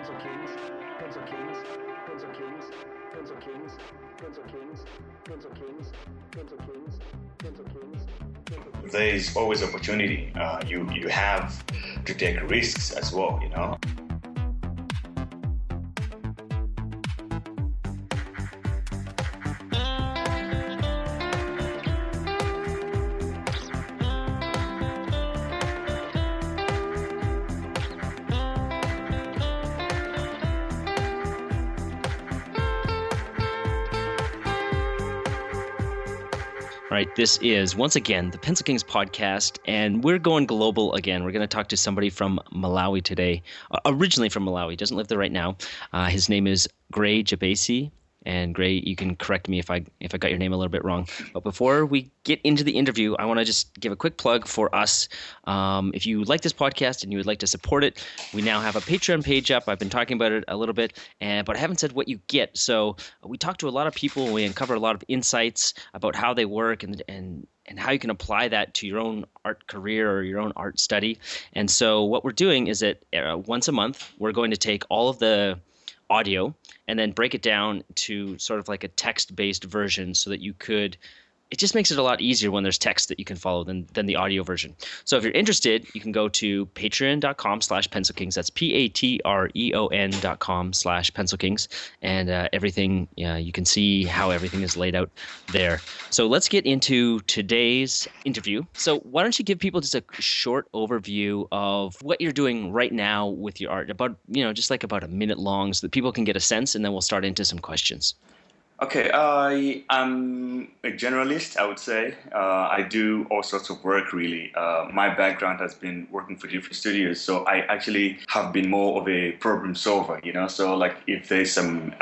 Pencil Kings, Pencil Kings, Pencil Kings, Pencil Kings, Pencil Kings, Pencil Kings, Pencil Kings, Pencil Kings. There is always opportunity. You have to take risks as well, you know. All right, this is, once again, the Pencil Kings podcast, and we're going global again. We're going to talk to somebody from Malawi today, originally from Malawi, doesn't live there right now. His name is Grey Jabesi, and Grey, you can correct me if I got your name a little bit wrong. But before we get into the interview, I want to just give a quick plug for us. If you like this podcast and you would like to support it, we now have a Patreon page up. I've been talking about it a little bit, but I haven't said what you get. So we talk to a lot of people. We uncover a lot of insights about how they work and how you can apply that to your own art career or your own art study. And so what we're doing is that once a month, we're going to take all of the audio and then break it down to sort of like a text-based version so that you could – it just makes it a lot easier when there's text that you can follow than the audio version. So if you're interested, you can go to patreon.com/pencilkings. That's patreon.com/pencilkings. And everything, you can see how everything is laid out there. So let's get into today's interview. So why don't you give people just a short overview of what you're doing right now with your art, about about a minute long, so that people can get a sense, and then we'll start into some questions. Okay, I'm a generalist, I would say. I do all sorts of work, really. My background has been working for different studios, so I actually have been more of a problem solver, you know? So, like, if there's some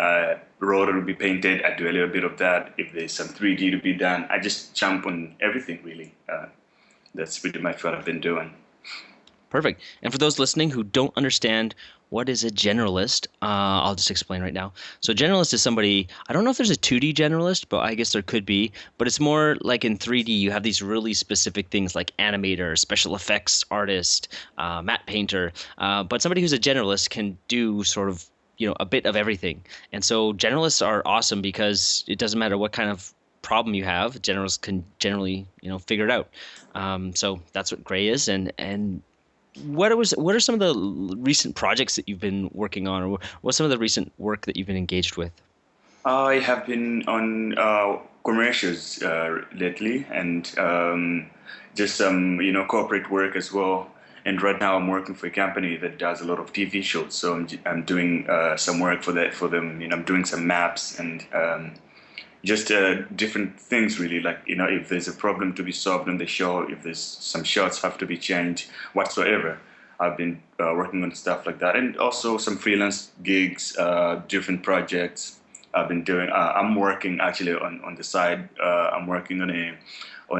road to be painted, I do a little bit of that. If there's some 3D to be done, I just jump on everything, really. That's pretty much what I've been doing. Perfect. And for those listening who don't understand what is a generalist, I'll just explain right now. So generalist is somebody, I don't know if there's a 2D generalist, but I guess there could be. But it's more like in 3D, you have these really specific things like animator, special effects artist, matte painter. But somebody who's a generalist can do sort of, a bit of everything. And so generalists are awesome because it doesn't matter what kind of problem you have, generalists can generally, figure it out. So that's what Grey is. And what are some of the recent projects that you've been working on, or what's some of the recent work that you've been engaged with? I have been on commercials lately, and just some corporate work as well. And right now I'm working for a company that does a lot of TV shows, so I'm doing some work for them. I'm doing some maps and just different things, really, like, if there's a problem to be solved on the show, if there's some shots have to be changed, whatsoever. I've been working on stuff like that. And also some freelance gigs, different projects I've been doing. I'm working actually on the side. I'm working on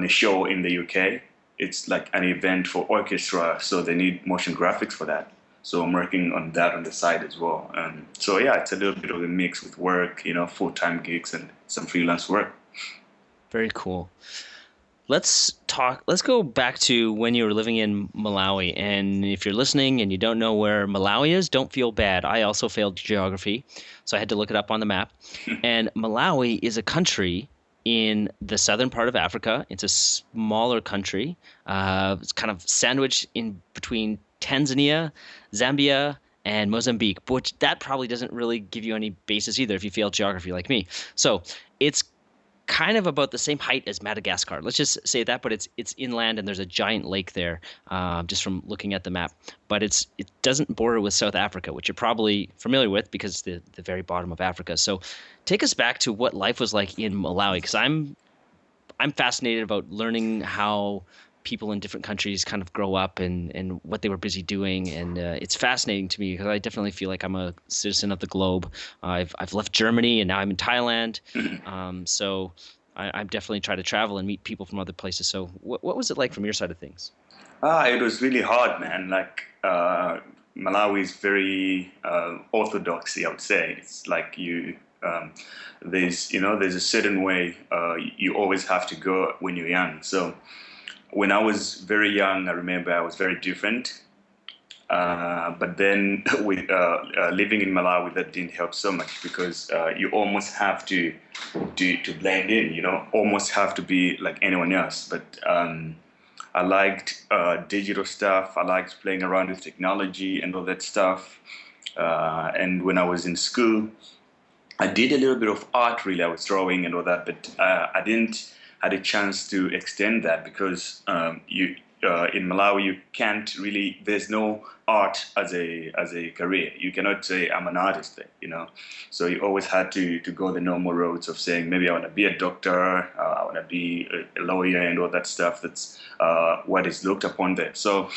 a show in the UK. It's like an event for orchestra, so they need motion graphics for that. So I'm working on that on the side as well. So yeah, it's a little bit of a mix with work, full-time gigs and some freelance work. Very cool. Let's go back to when you were living in Malawi. And if you're listening and you don't know where Malawi is, don't feel bad. I also failed geography, so I had to look it up on the map. And Malawi is a country in the southern part of Africa. It's a smaller country. It's kind of sandwiched in between Tanzania, Zambia, and Mozambique, but that probably doesn't really give you any basis either if you fail geography like me. So it's kind of about the same height as Madagascar. Let's just say that, but it's inland and there's a giant lake there, just from looking at the map. But it doesn't border with South Africa, which you're probably familiar with because it's the very bottom of Africa. So take us back to what life was like in Malawi, because I'm fascinated about learning how people in different countries kind of grow up and what they were busy doing. And it's fascinating to me because I definitely feel like I'm a citizen of the globe. I've left Germany and now I'm in Thailand. So I'm definitely trying to travel and meet people from other places. So what was it like from your side of things? It was really hard, man. Like Malawi is very orthodox, I would say. It's like there's a certain way you always have to go when you're young. So when I was very young, I remember I was very different. But then with living in Malawi, that didn't help so much because you almost have to blend in, almost have to be like anyone else. But I liked digital stuff. I liked playing around with technology and all that stuff. And when I was in school, I did a little bit of art, really. I was drawing and all that, but I didn't had a chance to extend that because you in Malawi you can't really. There's no art as a career. You cannot say I'm an artist there. So you always had to go the normal roads of saying maybe I want to be a doctor, I want to be a lawyer, and all that stuff. That's what is looked upon there. So.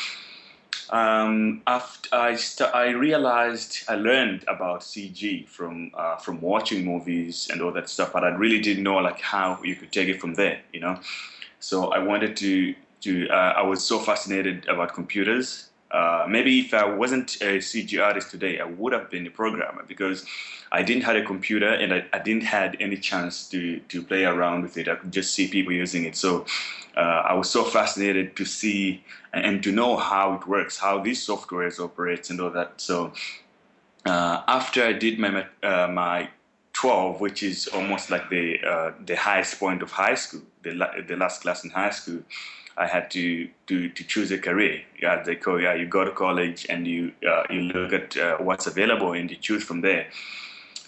After I realized I learned about CG from watching movies and all that stuff, but I really didn't know like how you could take it from there. So I wanted to I was so fascinated about computers. Maybe if I wasn't a CG artist today, I would have been a programmer because I didn't have a computer and I didn't had any chance to play around with it. I could just see people using it. So I was so fascinated to see and to know how it works, how these softwares operates and all that. So after I did my 12, which is almost like the highest point of high school, the last class in high school, I had to choose a career. They call you go to college and you look at what's available and you choose from there.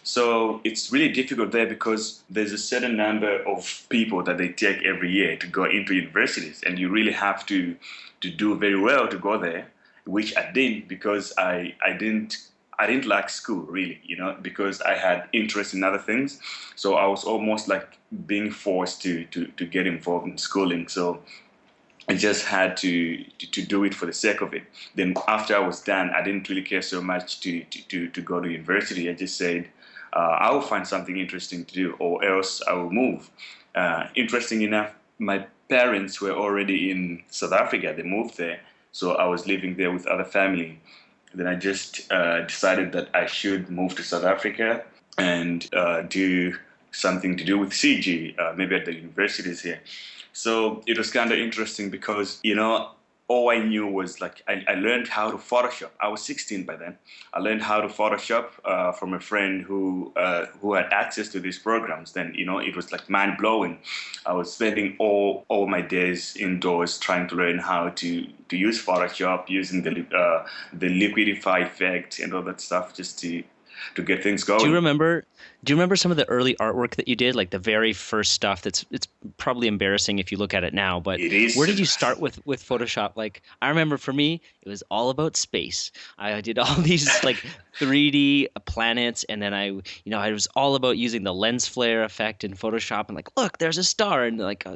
So it's really difficult there because there's a certain number of people that they take every year to go into universities, and you really have to do very well to go there, which I didn't because I didn't like school really, because I had interest in other things. So I was almost like being forced to get involved in schooling. So I just had to do it for the sake of it. Then after I was done, I didn't really care so much to go to university. I just said, I will find something interesting to do or else I will move. Interesting enough, my parents were already in South Africa. They moved there. So I was living there with other family. Then I just decided that I should move to South Africa and do something to do with CG, maybe at the universities here. So it was kind of interesting because, all I knew was like I learned how to Photoshop. I was 16 by then. I learned how to Photoshop from a friend who had access to these programs. Then, it was like mind blowing. I was spending all my days indoors trying to learn how to use Photoshop, using the liquidify effect and all that stuff just to get things going. Do you remember some of the early artwork that you did, like the very first stuff? It's probably embarrassing if you look at it now, but it is. Where did you start with Photoshop? Like, I remember for me, it was all about space. I did all these like 3D planets, and then I was all about using the lens flare effect in Photoshop, and like, look, there's a star, and like, I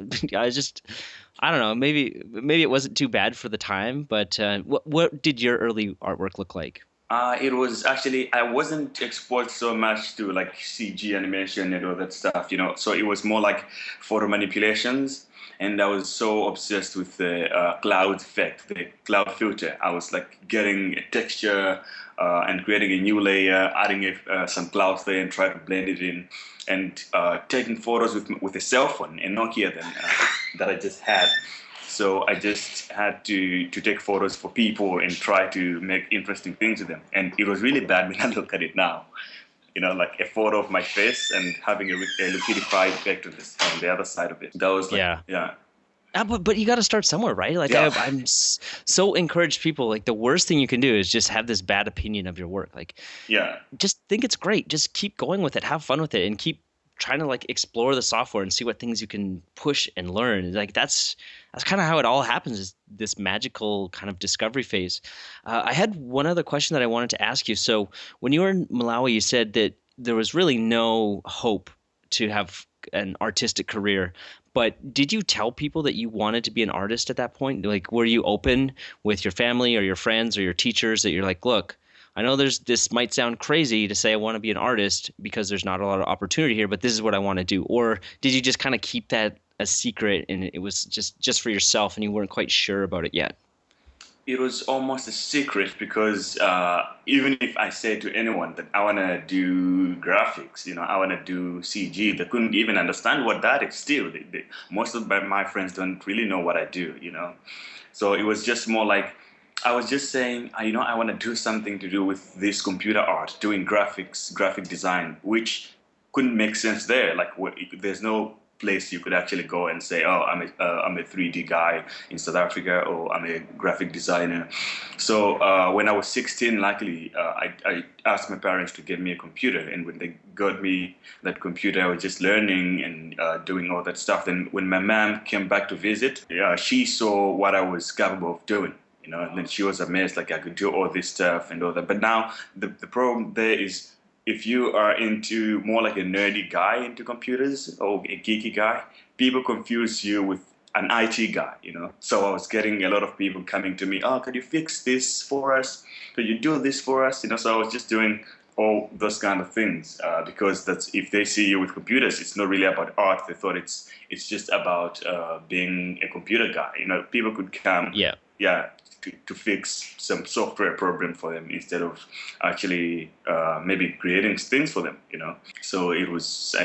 don't know, maybe it wasn't too bad for the time, but what did your early artwork look like? It was actually, I wasn't exposed so much to like CG animation and all that stuff, so it was more like photo manipulations. And I was so obsessed with the cloud effect, the cloud filter. I was like getting a texture and creating a new layer, adding some clouds there and try to blend it in, and taking photos with a cell phone, a Nokia then, that I just had. So I just had to take photos for people and try to make interesting things with them. And it was really bad when I look at it now. Like a photo of my face and having a liquidified effect on the other side of it. That was like, yeah. But you got to start somewhere, right? Like I'm so encourage people. Like the worst thing you can do is just have this bad opinion of your work. Like, just think it's great. Just keep going with it. Have fun with it, and keep trying to like explore the software and see what things you can push and learn. Like that's kind of how it all happens, is this magical kind of discovery phase. I had one other question that I wanted to ask you. So when you were in Malawi, you said that there was really no hope to have an artistic career. But did you tell people that you wanted to be an artist at that point? Like, were you open with your family or your friends or your teachers that you're like, look, I know this might sound crazy to say I want to be an artist because there's not a lot of opportunity here, but this is what I want to do? Or did you just kind of keep that a secret and it was just for yourself and you weren't quite sure about it yet? It was almost a secret because even if I said to anyone that I want to do graphics, I want to do CG, they couldn't even understand what that is still. Most of my friends don't really know what I do, So it was just more like I was just saying, I want to do something to do with this computer art, doing graphics, graphic design, which couldn't make sense there. Like, there's no place you could actually go and say, oh, I'm a 3D guy in South Africa, or I'm a graphic designer. So when I was 16, luckily, I asked my parents to get me a computer. And when they got me that computer, I was just learning and doing all that stuff. Then when my mom came back to visit, she saw what I was capable of doing. And then she was amazed, like I could do all this stuff and all that. But now the problem there is, if you are into more like a nerdy guy into computers or a geeky guy, people confuse you with an IT guy. So I was getting a lot of people coming to me, oh, could you fix this for us? Could you do this for us? So I was just doing all those kind of things because that's, if they see you with computers, it's not really about art. They thought it's just about being a computer guy. People could come, to fix some software problem for them instead of actually maybe creating things for them. So it was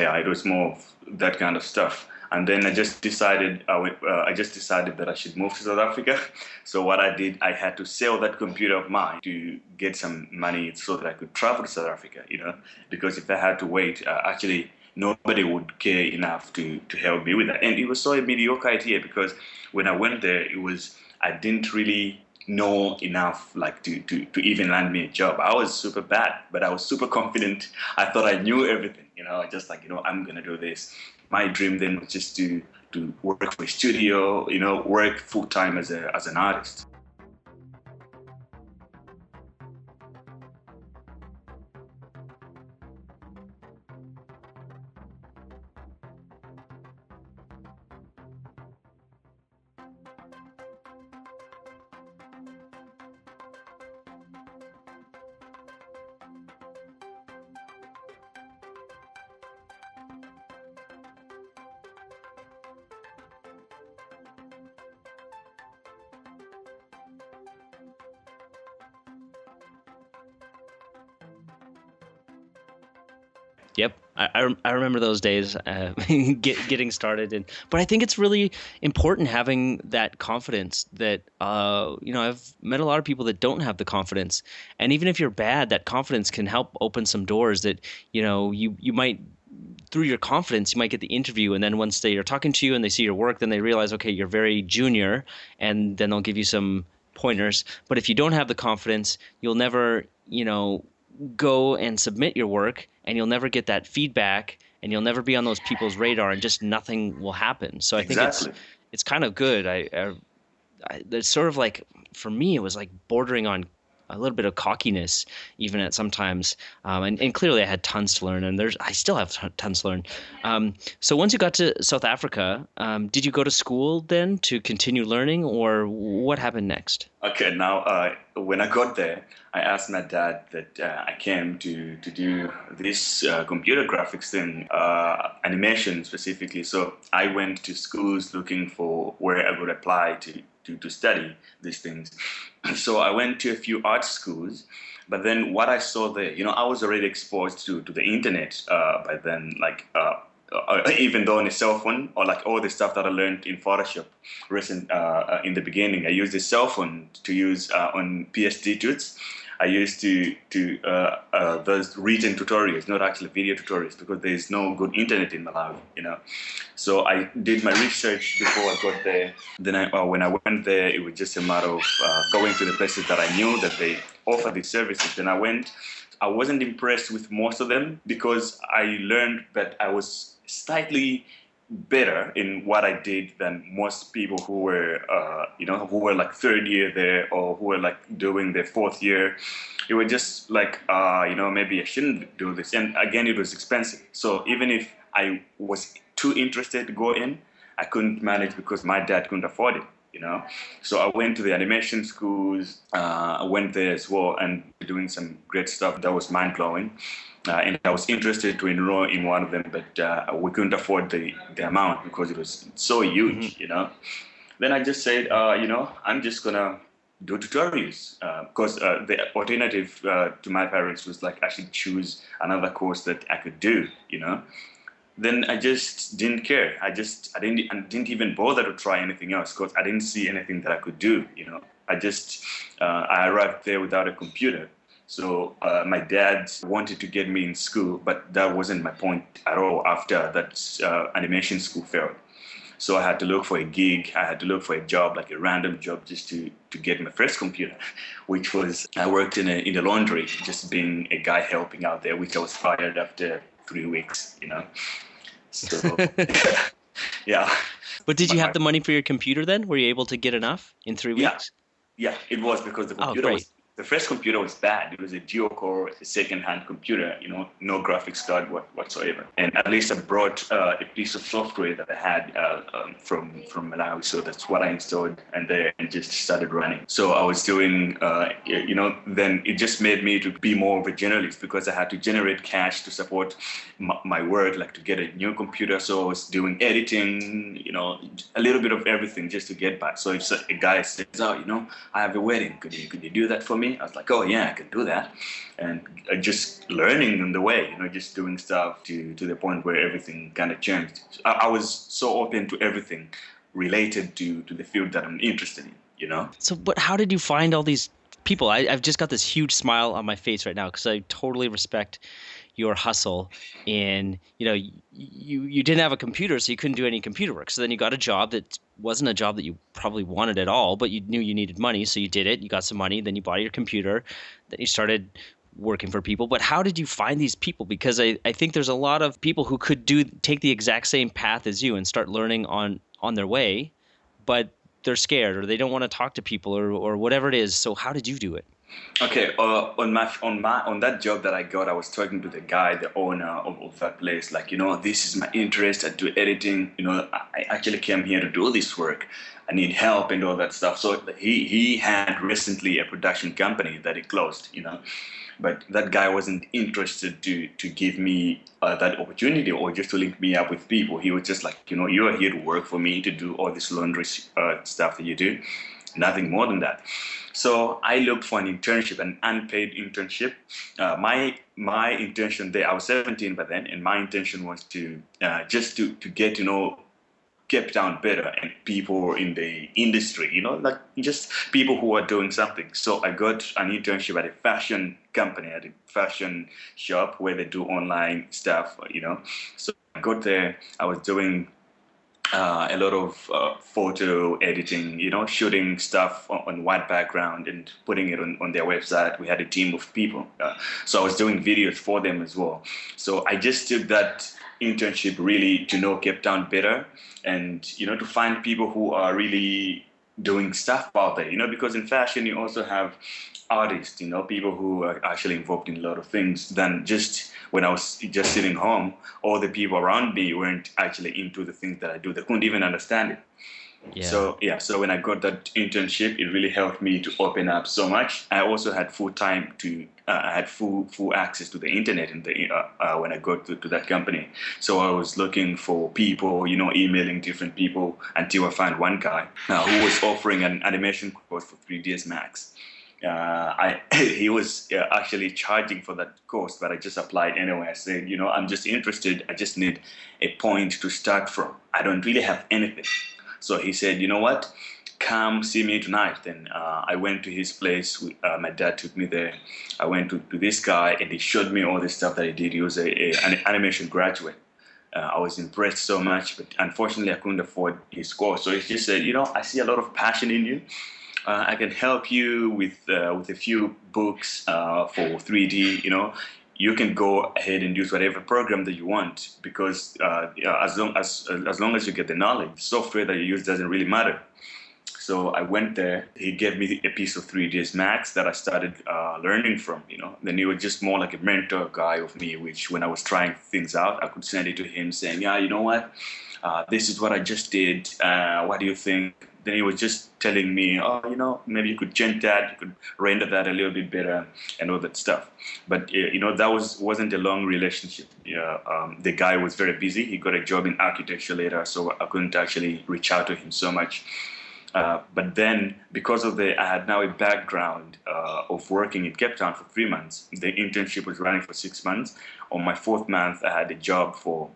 more of that kind of stuff. And then I just decided that I should move to South Africa. So what I did, I had to sell that computer of mine to get some money so that I could travel to South Africa. Because if I had to wait, actually nobody would care enough to help me with that. And it was so a mediocre idea, because when I went there, I didn't really know enough like to even land me a job. I was super bad, but I was super confident. I thought I knew everything, just like, I'm gonna do this. My dream then was just to work for a studio, work full time as an artist. Yep, I remember those days getting started, but I think it's really important having that confidence. That I've met a lot of people that don't have the confidence, and even if you're bad, that confidence can help open some doors. That you might, through your confidence, you might get the interview, and then once they are talking to you and they see your work, then they realize, okay, you're very junior, and then they'll give you some pointers. But if you don't have the confidence, you'll never go and submit your work, and you'll never get that feedback, and you'll never be on those people's radar, and just nothing will happen. So I think it's kind of good. It's sort of like, for me, it was like bordering on a little bit of cockiness even at sometimes. And clearly I had tons to learn, and I still have tons to learn. So once you got to South Africa, did you go to school then to continue learning, or what happened next? Okay, now when I got there, I asked my dad that I came to do this computer graphics thing, animation specifically. So I went to schools looking for where I would apply to study these things. So I went to a few art schools, but then what I saw there, I was already exposed to the internet by then, like even though on a cell phone, or like all the stuff that I learned in Photoshop in the beginning, I used a cell phone to use on PSD tuts. I used to those written tutorials, not actually video tutorials, because there is no good internet in Malawi, So I did my research before I got there. Then when I went there, it was just a matter of going to the places that I knew that they offer these services. Then I went. I wasn't impressed with most of them, because I learned that I was slightly better in what I did than most people who were, who were like third year there, or who were like doing their fourth year. It was just like, maybe I shouldn't do this. And again, it was expensive. So even if I was too interested to go in, I couldn't manage because my dad couldn't afford it. So I went to the animation schools. I went there as well, and doing some great stuff that was mind-blowing. And I was interested to enroll in one of them, but we couldn't afford the amount because it was so huge, Then I just said, I'm just going to do tutorials, because the alternative to my parents was like I should choose another course that I could do, Then I just didn't care. I didn't even bother to try anything else, because I didn't see anything that I could do, I arrived there without a computer. So my dad wanted to get me in school, but that wasn't my point at all after that animation school failed. So I had to look for a gig. I had to look for a job, like a random job, just to get my first computer, which was I worked in the laundry, just being a guy helping out there, which I was fired after 3 weeks, you know. So yeah. But did you have the money for your computer then? Were you able to get enough in 3 weeks? Yeah, it was because the first computer was bad. It was a dual-core, second-hand computer, you know, no graphics card whatsoever. And at least I brought a piece of software that I had from Malawi, so that's what I installed and just started running. So I was doing, then it just made me to be more of a generalist because I had to generate cash to support my work, like to get a new computer. So I was doing editing, you know, a little bit of everything just to get by. So if a guy says, "Oh, you know, I have a wedding. Could you do that for me?" I was like, "Oh yeah, I can do that," and just learning on the way, you know, just doing stuff to the point where everything kind of changed. I was so open to everything related to the field that I'm interested in, you know. So, but how did you find all these people? I've just got this huge smile on my face right now because I totally respect your hustle. And you know, you didn't have a computer, so you couldn't do any computer work. So then you got a job that wasn't a job that you probably wanted at all, but you knew you needed money, so you did it. You got some money, then you bought your computer, then you started working for people. But how did you find these people? Because I think there's a lot of people who could take the exact same path as you and start learning on their way, but they're scared or they don't want to talk to people or whatever it is. So how did you do it? Okay, on that job that I got, I was talking to the guy, the owner of that place. Like, you know, this is my interest. I do editing. You know, I actually came here to do this work. I need help and all that stuff. So he had recently a production company that he closed. You know, but that guy wasn't interested to give me that opportunity or just to link me up with people. He was just like, you know, you are here to work for me to do all this laundry stuff that you do. Nothing more than that. So I looked for an internship, an unpaid internship. My intention there, I was 17 by then, and my intention was to just to get to know Cape Town better and people in the industry, you know, like just people who are doing something. So I got an internship at a fashion company, at a fashion shop where they do online stuff, you know. So I got there, I was doing a lot of photo editing, you know, shooting stuff on white background and putting it on their website. We had a team of people. So I was doing videos for them as well. So I just took that internship really to know Cape Town better and, you know, to find people who are really doing stuff out there, you know, because in fashion you also have artists, you know, people who are actually involved in a lot of things than just when I was just sitting home, all the people around me weren't actually into the things that I do. They couldn't even understand it. Yeah. So when I got that internship, it really helped me to open up so much. I also had full time I had full access to the internet when I got to that company. So I was looking for people, you know, emailing different people until I found one guy who was offering an animation course for 3ds Max. He was actually charging for that course, but I just applied anyway. I said, you know, I'm just interested. I just need a point to start from. I don't really have anything. So he said, you know what, come see me tonight. Then I went to his place. My dad took me there. I went to this guy and he showed me all the stuff that he did. He was an animation graduate. I was impressed so much, but unfortunately I couldn't afford his course. So he just said, you know, I see a lot of passion in you. I can help you with a few books for 3D, you know. You can go ahead and use whatever program that you want because as long as you get the knowledge, the software that you use doesn't really matter. So I went there. He gave me a piece of 3ds Max that I started learning from, you know. Then he was just more like a mentor guy of me, which when I was trying things out, I could send it to him saying, yeah, you know what, this is what I just did. What do you think? Then he was just telling me, oh, you know, maybe you could change that, you could render that a little bit better and all that stuff. But, you know, that wasn't a long relationship. The guy was very busy. He got a job in architecture later, so I couldn't actually reach out to him so much. But then, because of I had now a background of working in Cape Town for 3 months. The internship was running for 6 months. On my 4th month, I had a job for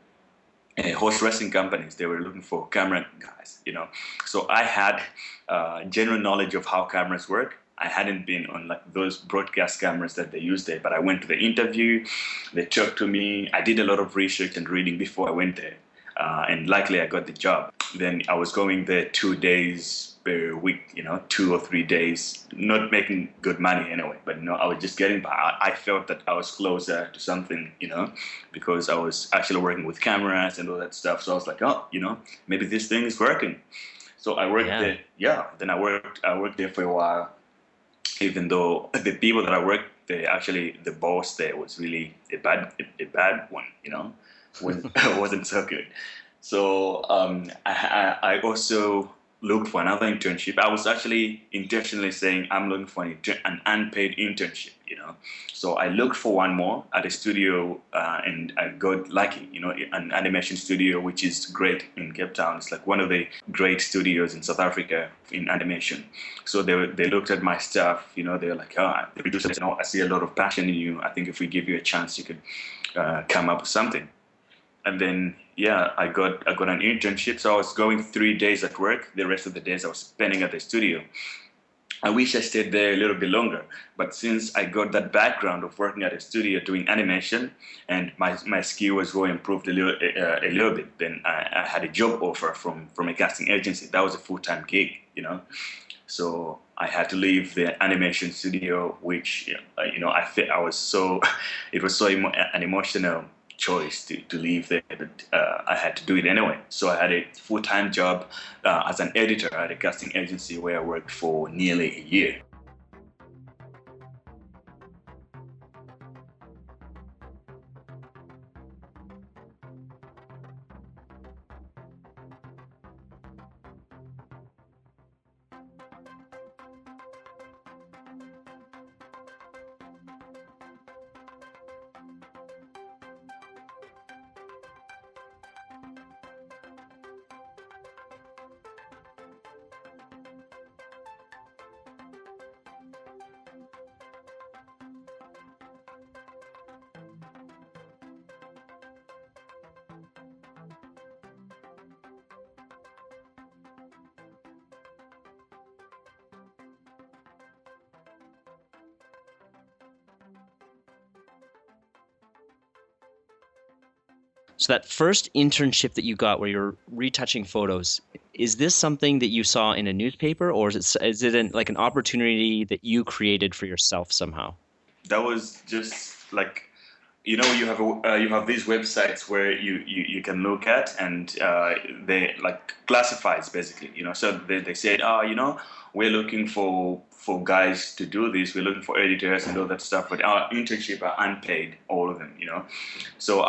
horse racing companies. They were looking for camera guys, So I had general knowledge of how cameras work. I hadn't been on like those broadcast cameras that they use there, but I went to the interview. They talked to me. I did a lot of research and reading before I went there, and likely I got the job. Then I was going there 2 days per week, 2 or 3 days, not making good money anyway, but I was just getting by. I felt that I was closer to something, because I was actually working with cameras and all that stuff. So I was like, oh, maybe this thing is working. So I worked there. Yeah. Then I worked there for a while, even though the people that I worked there, actually the boss there was really a bad one, wasn't so good. So I also looked for another internship. I was actually intentionally saying I'm looking for an unpaid internship, So I looked for one more at a studio, and I got lucky, an animation studio, which is great in Cape Town. It's like one of the great studios in South Africa in animation. So they looked at my stuff, they were like, the producer said, I see a lot of passion in you. I think if we give you a chance, you could come up with something. And then, I got an internship. So I was going 3 days at work. The rest of the days I was spending at the studio. I wish I stayed there a little bit longer. But since I got that background of working at a studio doing animation, and my skill was well improved a little bit, then I had a job offer from a casting agency. That was a full-time gig, So I had to leave the animation studio, which, I was so, it was so an emotional choice to leave there, but I had to do it anyway. So I had a full-time job as an editor at a casting agency where I worked for nearly a year. So that first internship that you got where you're retouching photos, is this something that you saw in a newspaper, or is it like an opportunity that you created for yourself somehow? That was just like, you have these websites where you can look at, and they like classifieds basically, So they said, we're looking for guys to do this. We're looking for editors and all that stuff, but our internship are unpaid, all of them, So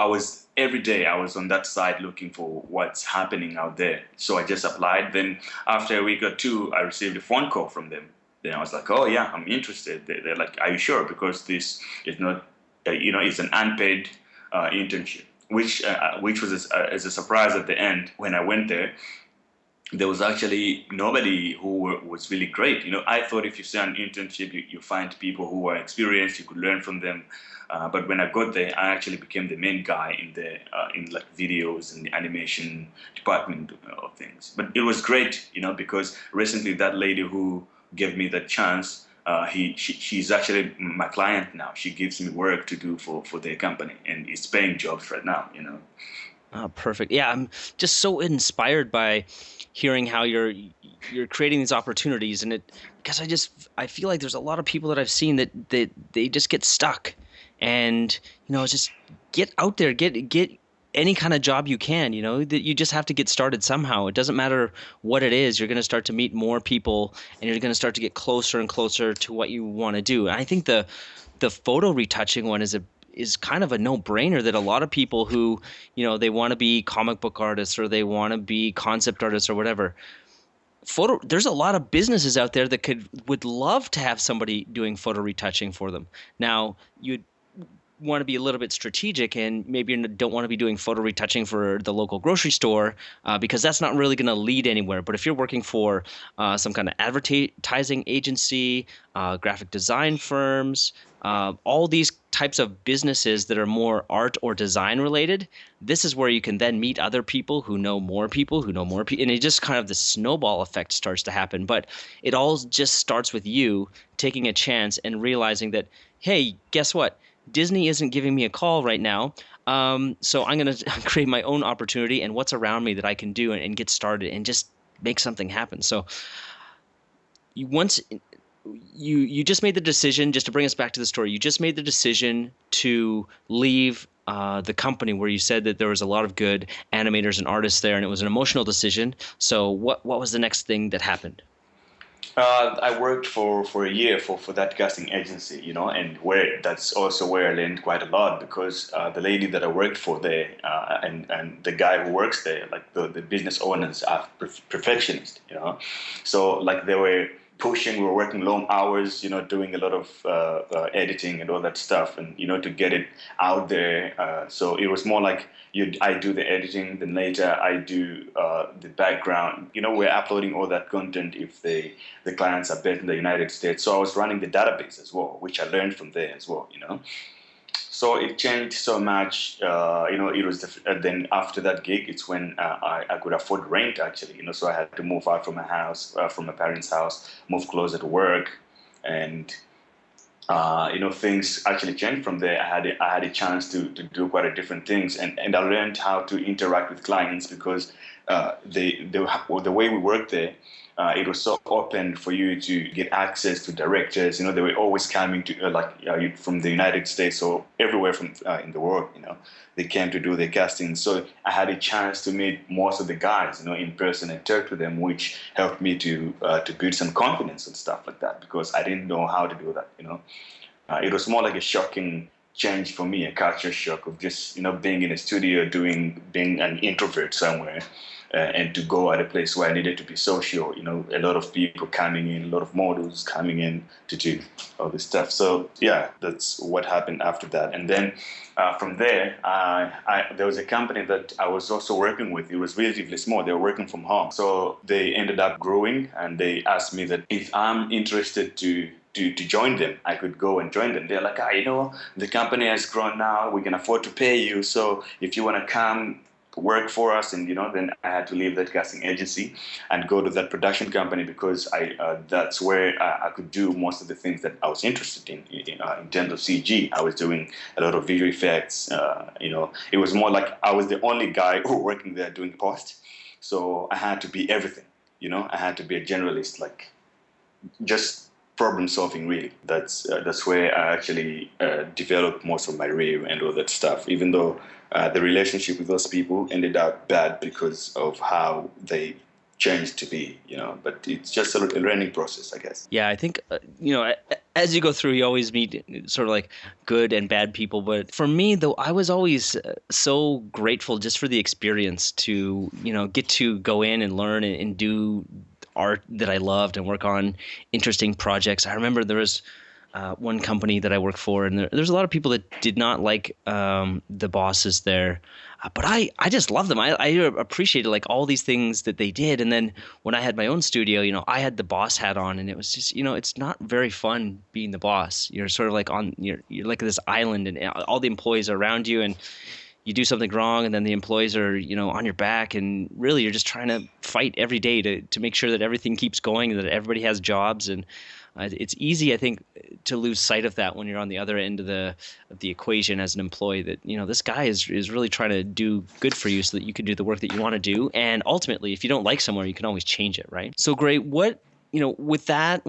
every day I was on that site looking for what's happening out there. So I just applied. Then after a week or two, I received a phone call from them. Then I was like, oh yeah, I'm interested. They're like, are you sure? Because this is not, it's an unpaid internship, which was as a surprise at the end. When I went there, there was actually nobody who was really great. I thought if you say an internship, you find people who are experienced, you could learn from them. But when I got there, I actually became the main guy in like videos and the animation department of things. But it was great, because recently that lady who gave me that chance, she's actually my client now. She gives me work to do for their company, and is paying jobs right now. Oh, perfect. Yeah, I'm just so inspired by hearing how you're creating these opportunities, and because I feel like there's a lot of people that I've seen that they just get stuck, and just get out there, get any kind of job you can, that you just have to get started somehow. It doesn't matter what it is. You're going to start to meet more people, and you're going to start to get closer and closer to what you want to do. And I think the photo retouching one is kind of a no-brainer, that a lot of people who, they want to be comic book artists, or they want to be concept artists or whatever. There's a lot of businesses out there that would love to have somebody doing photo retouching for them. Now, you'd want to be a little bit strategic, and maybe you don't want to be doing photo retouching for the local grocery store, because that's not really going to lead anywhere. But if you're working for some kind of advertising agency, graphic design firms, all these types of businesses that are more art or design related, this is where you can then meet other people who know more people who know more people. And it just kind of the snowball effect starts to happen. But it all just starts with you taking a chance and realizing that, hey, guess what? Disney isn't giving me a call right now. So I'm going to create my own opportunity and what's around me that I can do and get started and just make something happen. So once you just made the decision, just to bring us back to the story, you just made the decision to leave the company where you said that there was a lot of good animators and artists there, and it was an emotional decision. So what was the next thing that happened? I worked for a year for that casting agency, and that's also where I learned quite a lot, because the lady that I worked for there and the guy who works there, like the business owners are perfectionists, so like they were pushing, we were working long hours, doing a lot of editing and all that stuff, and to get it out there. So it was more like I do the editing, then later I do the background. We're uploading all that content if the clients are based in the United States. So I was running the database as well, which I learned from there as well. So it changed so much. It was then after that gig, it's when I could afford rent actually. So I had to move out from my house, from my parents' house, move closer to work, and things actually changed from there. I had a chance to do quite a different things, and I learned how to interact with clients, because the way we worked there, it was so open for you to get access to directors. They were always coming to from the United States or everywhere from in the world. They came to do their casting. So I had a chance to meet most of the guys, in person and talk to them, which helped me to build some confidence and stuff like that, because I didn't know how to do that. It was more like a shocking change for me, a culture shock of just being in a studio, being an introvert somewhere. And to go at a place where I needed to be social, a lot of people coming in, a lot of models coming in to do all this stuff. So yeah, that's what happened after that. And then from there, there was a company that I was also working with. It was relatively small. They were working from home. So they ended up growing, and they asked me that if I'm interested to join them, I could go and join them. They're like, the company has grown now. We can afford to pay you. So if you want to come work for us, and then I had to leave that casting agency and go to that production company, because that's where I could do most of the things that I was interested in terms of CG. I was doing a lot of visual effects. It was more like I was the only guy working there doing post, so I had to be everything. I had to be a generalist, like just problem solving, really. That's where I actually developed most of my review and all that stuff, even though the relationship with those people ended up bad because of how they changed to be, but it's just a learning process, I guess. Yeah, I think, as you go through, you always meet sort of like good and bad people. But for me, though, I was always so grateful just for the experience to, get to go in and learn and do art that I loved and work on interesting projects. I remember there was one company that I worked for, and there's a lot of people that did not like the bosses there, but I just love them. I appreciated like all these things that they did. And then when I had my own studio, I had the boss hat on, and it was just, it's not very fun being the boss. You're sort of like you're like this island, and all the employees are around you, and you do something wrong, and then the employees are, on your back, and really you're just trying to fight every day to make sure that everything keeps going and that everybody has jobs. And it's easy, I think, to lose sight of that when you're on the other end of the equation as an employee, that, this guy is really trying to do good for you so that you can do the work that you want to do. And ultimately, if you don't like somewhere, you can always change it, right? So great. What, with that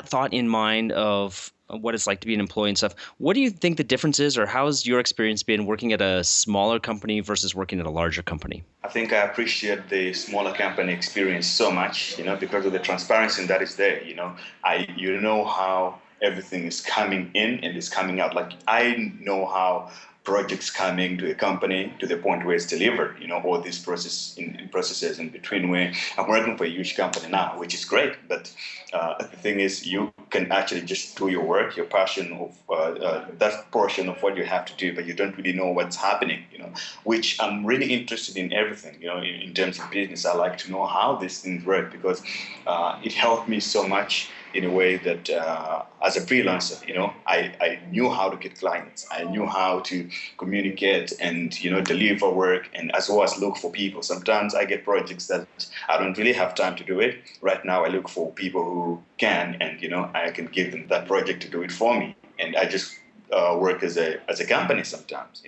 thought in mind of what it's like to be an employee and stuff, what do you think the difference is, or how's your experience been working at a smaller company versus working at a larger company? I think I appreciate the smaller company experience so much, because of the transparency that is there. You know how everything is coming in and is coming out. Like, I know how projects coming to a company to the point where it's delivered, all these processes in between, where I'm working for a huge company now, which is great. But the thing is, you can actually just do your work, your passion of that portion of what you have to do, but you don't really know what's happening, which I'm really interested in everything, in terms of business. I like to know how these things work, because it helped me so much in a way that as a freelancer, I knew how to get clients. I knew how to communicate and, deliver work and as well as look for people. Sometimes I get projects that I don't really have time to do it. Right now I look for people who can, and, I can give them that project to do it for me. And I just work as a company sometimes,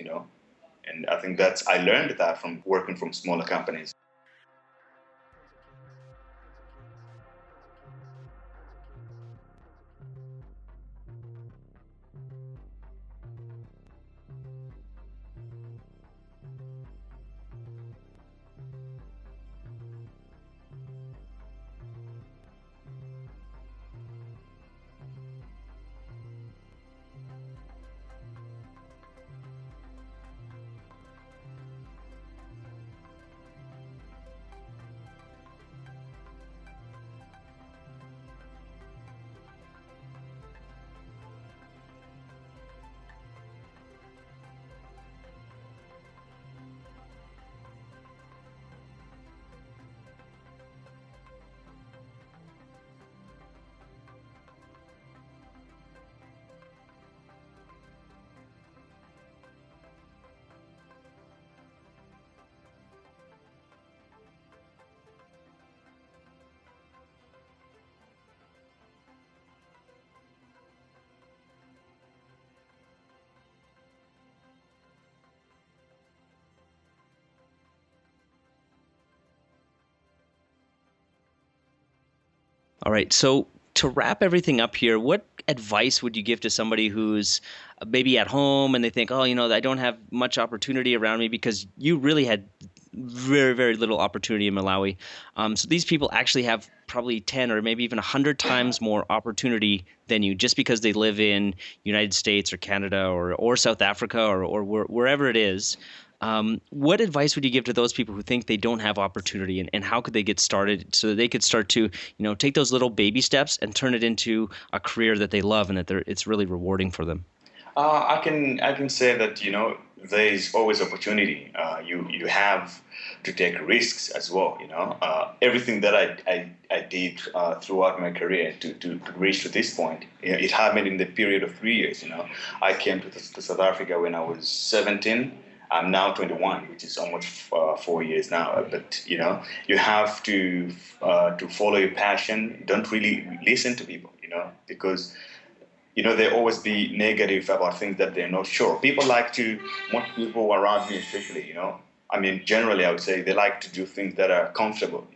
And I think I learned that from working from smaller companies. All right. So to wrap everything up here, what advice would you give to somebody who's maybe at home and they think, oh, I don't have much opportunity around me, because you really had very, very little opportunity in Malawi. So these people actually have probably 10 or maybe even 100 times more opportunity than you, just because they live in United States or Canada or South Africa or wherever it is. What advice would you give to those people who think they don't have opportunity, and how could they get started so that they could start to, take those little baby steps and turn it into a career that they love and that it's really rewarding for them? I can say that there is always opportunity. You have to take risks as well. Everything that I did throughout my career to reach to this point, it happened in the period of 3 years. I came to South Africa when I was 17. I'm now 21, which is almost 4 years now. But you have to follow your passion. Don't really listen to people, because they always be negative about things that they're not sure. People like to, most people around me especially, I mean, generally I would say they like to do things that are comfortable,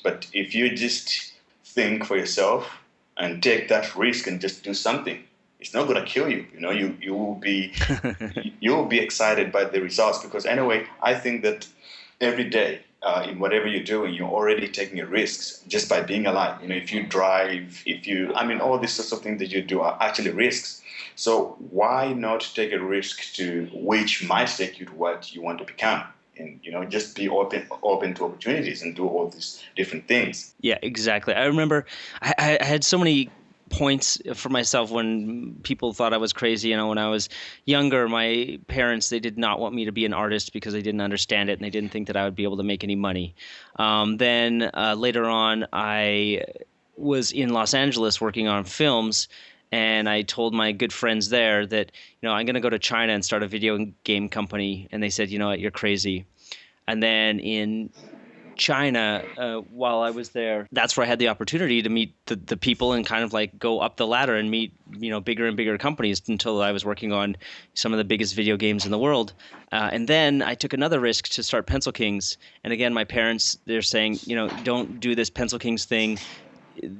But if you just think for yourself and take that risk and just do something, it's not going to kill you. You will be you will be excited by the results, because anyway, I think that every day in whatever you're doing, you're already taking a risks just by being alive. If you drive, all these sorts of things that you do are actually risks. So why not take a risk which might take you to what you want to become? And just be open to opportunities and do all these different things. Yeah, exactly. I remember I had so many points for myself when people thought I was crazy. When I was younger, my parents, they did not want me to be an artist because they didn't understand it and they didn't think that I would be able to make any money. Then later on, I was in Los Angeles working on films, and I told my good friends there that, I'm going to go to China and start a video game company. And they said, you know what, you're crazy. And then in China, while I was there, that's where I had the opportunity to meet the people and kind of like go up the ladder and meet, bigger and bigger companies, until I was working on some of the biggest video games in the world. And then I took another risk to start Pencil Kings. And again, my parents, they're saying, don't do this Pencil Kings thing.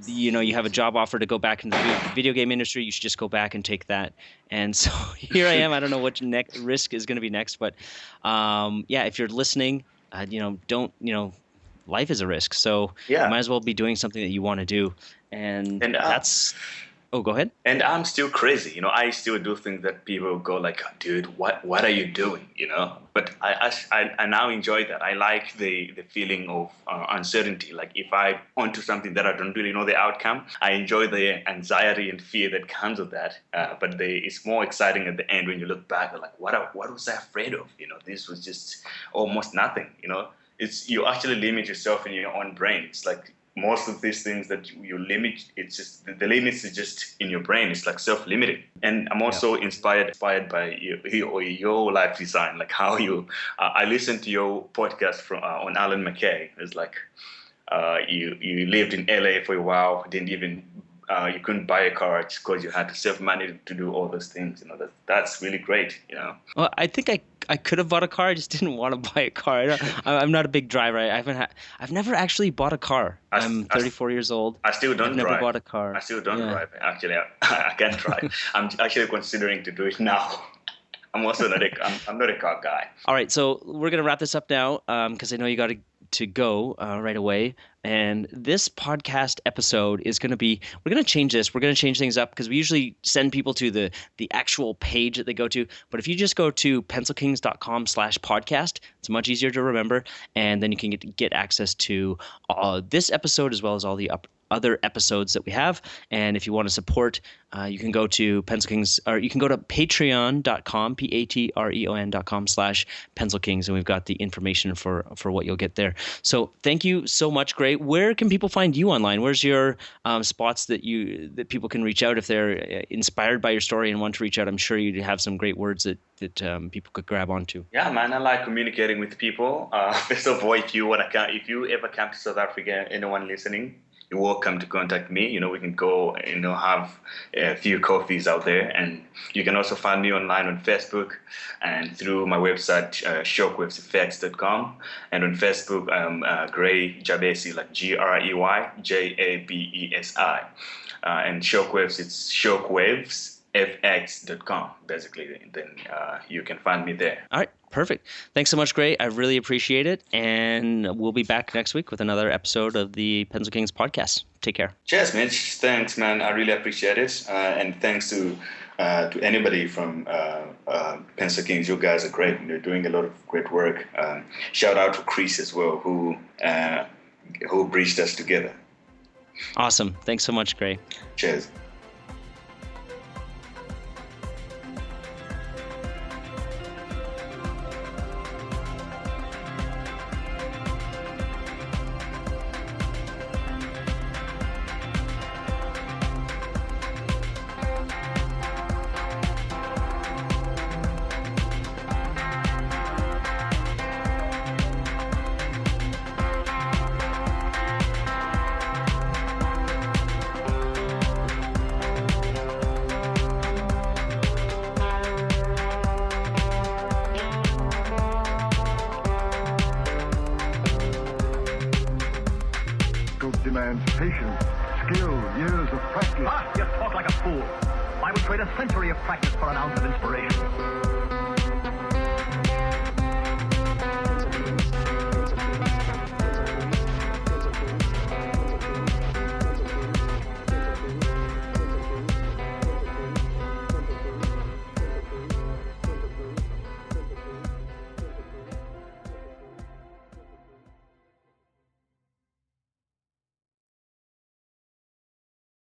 You have a job offer to go back into the video game industry. You should just go back and take that. And so here I am. I don't know what next risk is going to be next, but if you're listening, life is a risk. So you might as well be doing something that you want to do. And that's. Oh, go ahead. And I'm still crazy. I still do things that people go like, dude, what are you doing? But I now enjoy that. I like the feeling of uncertainty. Like if I onto something that I don't really know the outcome, I enjoy the anxiety and fear that comes with that. But it's more exciting at the end when you look back. Like, what was I afraid of? This was just almost nothing. You actually limit yourself in your own brain. It's like most of these things that you limit, it's just the limits is just in your brain. It's like self-limiting. And I'm also inspired by your life design, like how you. I listened to your podcast from on Alan McKay. It's like you lived in LA for a while, didn't even. You couldn't buy a car just because you had to save money to do all those things. That's really great. Well, I think I could have bought a car. I just didn't want to buy a car. I'm not a big driver. I've never actually bought a car. I'm 34 years old. I still don't drive. I've never bought a car. I still don't drive. Actually, I can't drive. I'm actually considering to do it now. I'm also I'm not a car guy. All right, so we're gonna wrap this up now because I know you got to go right away. And this podcast episode is going to be, we're going to change this. We're going to change things up because we usually send people to the actual page that they go to. But if you just go to pencilkings.com/podcast, it's much easier to remember. And then you can get access to this episode as well as all the other episodes that we have. And if you want to support, you can go to Pencil Kings, or you can go to patreon.com, patreon.com/Pencil Kings, and we've got the information for what you'll get there. So thank you so much, Grey. Where can people find you online? Where's your spots that people can reach out if they're inspired by your story and want to reach out? I'm sure you have some great words that people could grab onto. Yeah, man, I like communicating with people. First of all, if you ever come to South Africa, anyone listening, you're welcome to contact me. We can go, have a few coffees out there. And you can also find me online on Facebook and through my website, shockwaveseffects.com. And on Facebook, I'm Grey Jabesi, like GreyJabesi. And Shockwaves, it's shockwavesfx.com, basically. Then you can find me there. All right. Perfect. Thanks so much, Grey. I really appreciate it. And we'll be back next week with another episode of the Pencil Kings podcast. Take care. Cheers, Mitch. Thanks, man. I really appreciate it. And thanks to anybody from Pencil Kings. You guys are great. You're doing a lot of great work. Shout out to Chris as well, who bridged us together. Awesome. Thanks so much, Grey. Cheers. Demands patience, skill, years of practice. You talk like a fool. I would trade a century of practice for an ounce of inspiration.